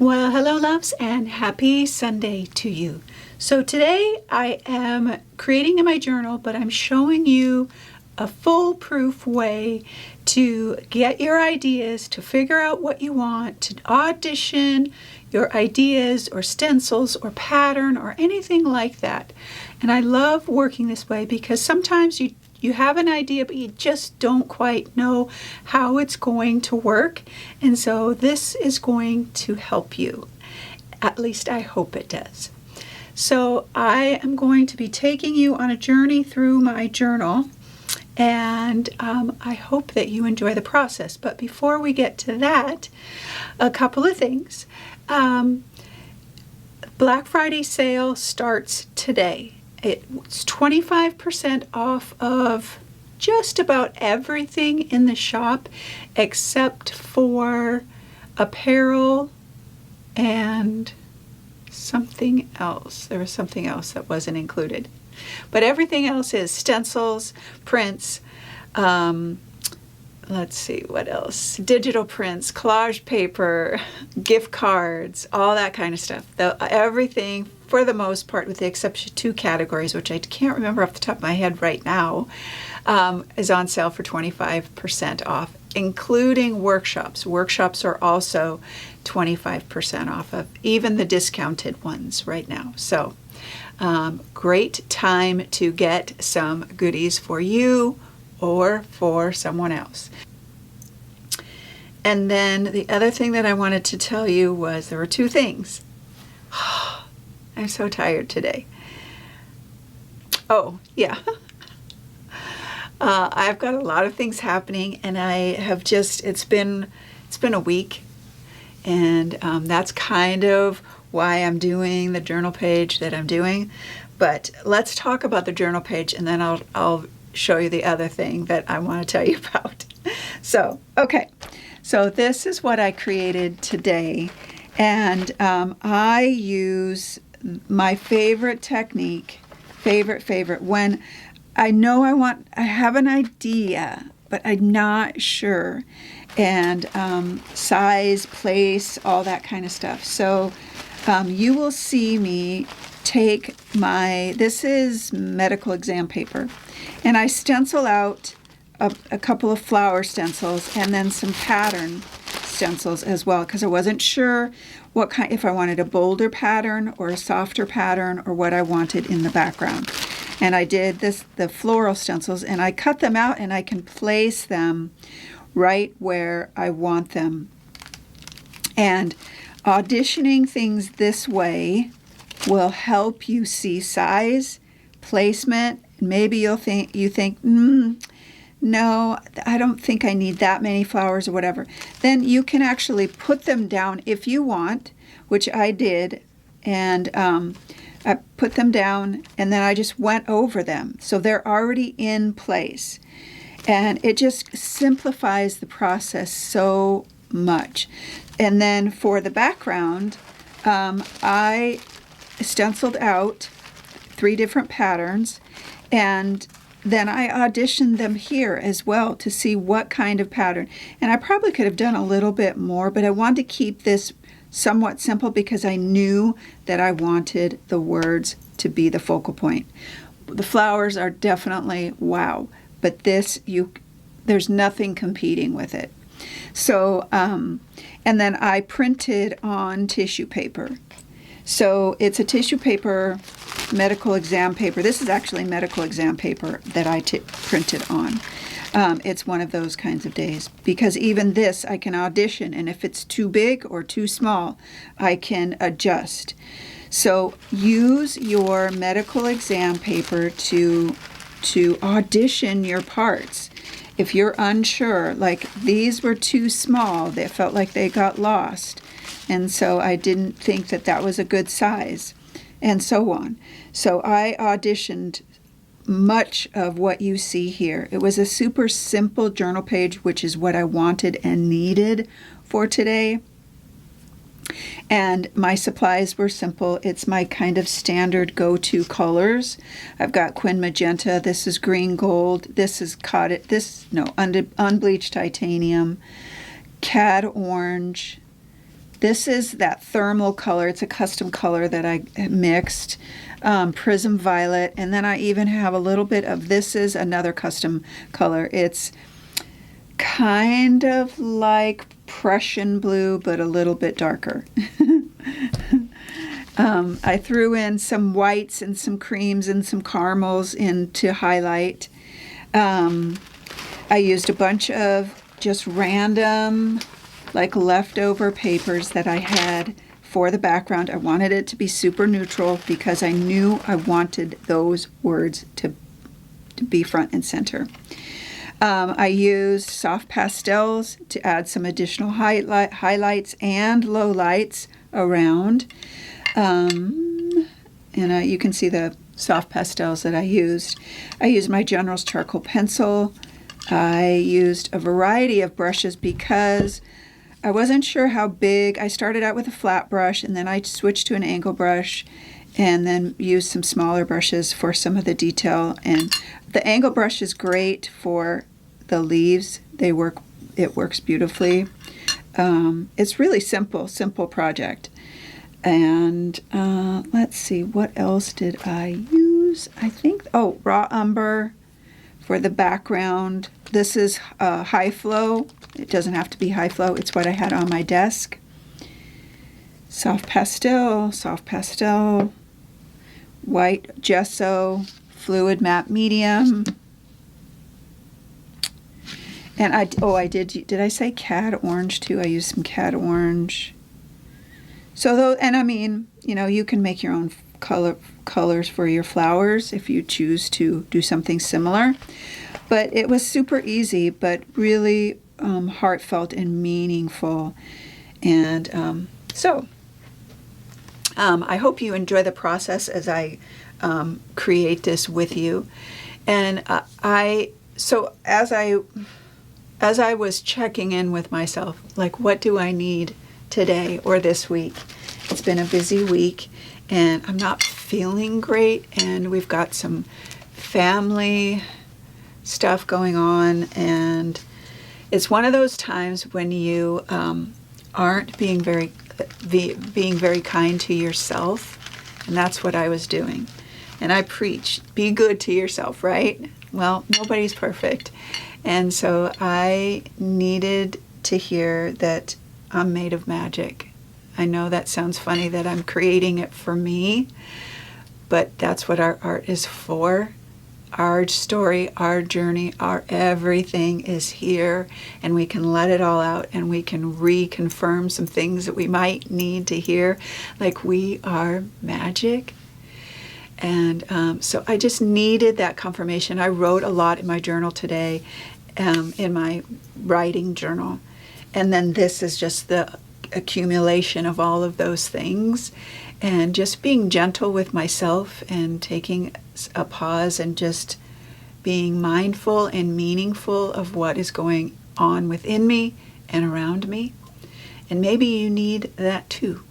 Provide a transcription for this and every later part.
Well, hello, loves, and happy Sunday to you. So today I am creating in my journal, but I'm showing you a foolproof way to get your ideas, to figure out what you want, to audition your ideas or stencils or pattern or anything like that. And I love working this way because sometimes you have an idea, but you just don't quite know how it's going to work. And so this is going to help you. At least I hope it does. So I am going to be taking you on a journey through my journal, and I hope that you enjoy the process. But before we get to that, a couple of things. Black Friday sale starts today. It's 25% off of just about everything in the shop except for apparel and something else. There was something else that wasn't included. But everything else is stencils, prints, let's see, what else? Digital prints, collage paper, gift cards, all that kind of stuff. Everything, for the most part, with the exception of two categories, which I can't remember off the top of my head right now, is on sale for 25% off, including workshops. Workshops are also 25% off of even the discounted ones right now. So great time to get some goodies for you or for someone else. And then the other thing that I wanted to tell you was there were two things. I'm so tired today. Oh, yeah. I've got a lot of things happening, and I have it's been a week, and that's kind of why I'm doing the journal page that I'm doing. But let's talk about the journal page, and then I'll show you the other thing that I want to tell you about. So, okay. So this is what I created today, and I use my favorite technique, favorite, when I know I have an idea, but I'm not sure, and size, place, all that kind of stuff. So you will see me take this is medical exam paper, and I stencil out a couple of flower stencils and then some pattern stencils as well, because I wasn't sure if I wanted a bolder pattern or a softer pattern or what I wanted in the background. And I did the floral stencils, and I cut them out and I can place them right where I want them. And auditioning things this way will help you see size, placement. Maybe you think, no, I don't think I need that many flowers or whatever. Then you can actually put them down if you want, which I did, and I put them down, and then I just went over them. So they're already in place. And it just simplifies the process so much. And then for the background, I stenciled out 3 different patterns, and then I auditioned them here as well to see what kind of pattern. And I probably could have done a little bit more, but I wanted to keep this somewhat simple because I knew that I wanted the words to be the focal point. The flowers are definitely wow, but there's nothing competing with it. So, and then I printed on tissue paper. So it's a tissue paper, medical exam paper. This is actually medical exam paper that I printed on. It's one of those kinds of days, because even this I can audition, and if it's too big or too small, I can adjust. So use your medical exam paper to audition your parts. If you're unsure, like these were too small, they felt like they got lost, and so I didn't think that was a good size, and so on. So I auditioned much of what you see here. It was a super simple journal page, which is what I wanted and needed for today. And my supplies were simple. It's my kind of standard go-to colors. I've got Quin Magenta. This is green gold. This is unbleached titanium, cad orange, This is that thermal color. It's a custom color that I mixed, Prism Violet, and then I even have a little bit of, this is another custom color. It's kind of like Prussian blue, but a little bit darker. I threw in some whites and some creams and some caramels in to highlight. I used a bunch of just random, like leftover papers that I had for the background. I wanted it to be super neutral because I knew I wanted those words to be front and center. I used soft pastels to add some additional highlights and lowlights around. And you can see the soft pastels that I used. I used my General's charcoal pencil. I used a variety of brushes because I wasn't sure how big. I started out with a flat brush, and then I switched to an angle brush, and then used some smaller brushes for some of the detail. And the angle brush is great for the leaves. It works beautifully. It's really simple project. And let's see, what else did I use? I think, raw umber for the background. This is high flow. It doesn't have to be high flow. It's what I had on my desk. Soft pastel, white gesso, fluid matte medium. And did I say cad orange too? I used some cad orange. So, you can make your own colors for your flowers if you choose to do something similar. But it was super easy, but really heartfelt and meaningful. And I hope you enjoy the process as I create this with you. And as I was checking in with myself, like, what do I need today or this week? It's been a busy week, and I'm not feeling great, and we've got some family stuff going on, and it's one of those times when you aren't being very kind to yourself, and that's what I was doing. And I preach, be good to yourself, right? Well, nobody's perfect. And so I needed to hear that I'm made of magic. I know that sounds funny that I'm creating it for me, but that's what our art is for. Our story, our journey, our everything is here, and we can let it all out, and we can reconfirm some things that we might need to hear, like we are magic. And so I just needed that confirmation. I wrote a lot in my journal today, in my writing journal. And then this is just the accumulation of all of those things. And just being gentle with myself and taking a pause and just being mindful and meaningful of what is going on within me and around me. And maybe you need that too.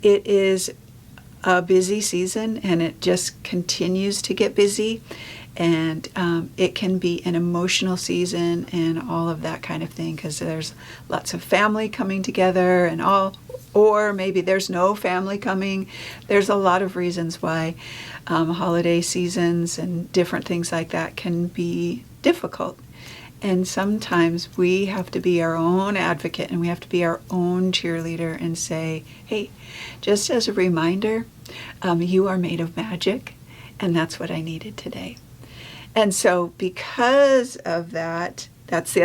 It is a busy season, and it just continues to get busy, and it can be an emotional season and all of that kind of thing, because there's lots of family coming together and or maybe there's no family coming. There's a lot of reasons why holiday seasons and different things like that can be difficult. And sometimes we have to be our own advocate, and we have to be our own cheerleader and say, hey, just as a reminder, you are made of magic, and that's what I needed today. And so because of that, this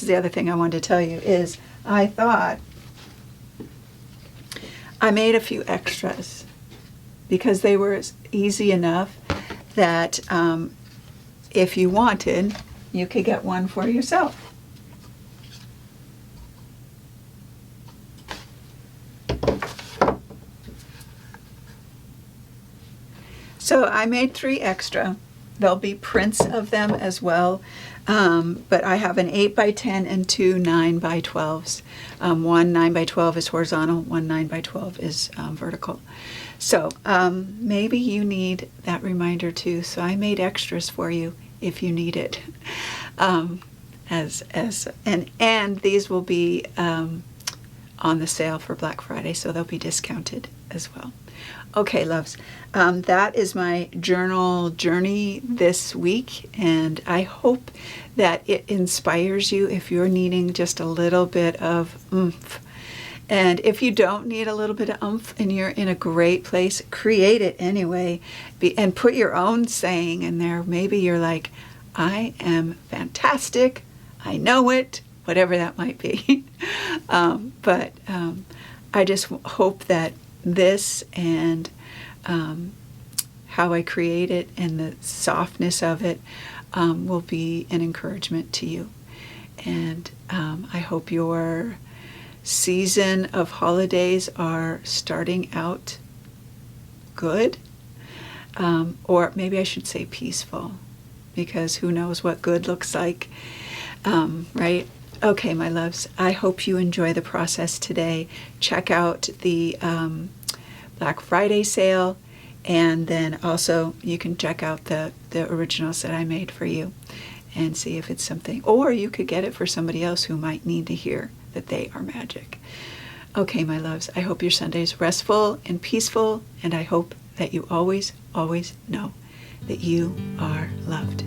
is the other thing I wanted to tell you, is I thought I made a few extras because they were easy enough that if you wanted, you could get one for yourself. So I made 3 extra. There'll be prints of them as well. But I have an 8x10 and 2 9x12s. One 9x12 is horizontal, one 9x12 is vertical. So maybe you need that reminder too. So I made extras for you if you need it. And these will be on the sale for Black Friday, so they'll be discounted as well. Okay, loves, that is my journal journey this week, and I hope that it inspires you if you're needing just a little bit of oomph. And if you don't need a little bit of oomph and you're in a great place, create it anyway, and put your own saying in there. Maybe you're like, I am fantastic, I know it, whatever that might be. But I just hope that this and how I create it and the softness of it will be an encouragement to you. And I hope your season of holidays are starting out good, or maybe I should say peaceful, because who knows what good looks like, right? Okay, my loves, I hope you enjoy the process today. Check out the Black Friday sale, and then also you can check out the originals that I made for you and see if it's something, or you could get it for somebody else who might need to hear that they are magic. Okay, my loves, I hope your Sunday's restful and peaceful, and I hope that you always, always know that you are loved.